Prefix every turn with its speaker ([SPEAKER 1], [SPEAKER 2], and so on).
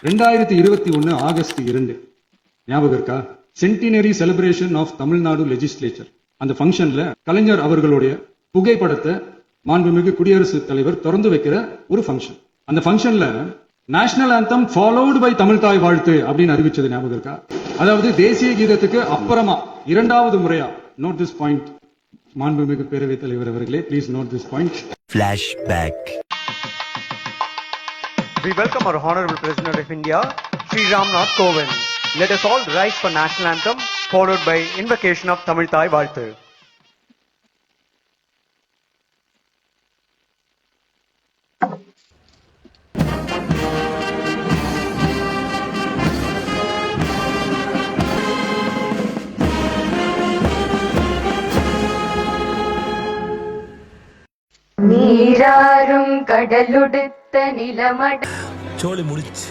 [SPEAKER 1] 2021 August 2 ஞாபகம் இருக்கா? Centenary celebration of Tamil Nadu legislature. அந்த ஃபங்க்ஷன்ல கலைஞர் அவர்களுடைய புகைப்படத்தை மாண்புமிகு குடியரசுத் தலைவர் திறந்து வைக்கிற ஒரு ஃபங்க்ஷன். அந்த ஃபங்க்ஷன்ல national anthem followed by Tamil Thai Vazhthu அப்படின்னு அறிவிச்சது ஞாபகம் இருக்கா? அதாவது தேசிய கீதத்துக்கு அப்புறமா இரண்டாவது முறையா. நோட் திஸ் பாயிண்ட் மாண்புமிகு பேரவைத் தலைவர் அவர்களே, please note this point.
[SPEAKER 2] Flashback.
[SPEAKER 3] We welcome our Honorable President of India, Sri Ram Nath Kovind. Let us all rise for National Anthem, followed by invocation of Tamil Thai Valthu.
[SPEAKER 4] நீராறும் கடலுடுத்த நிலமட
[SPEAKER 2] சோழி முடிச்சு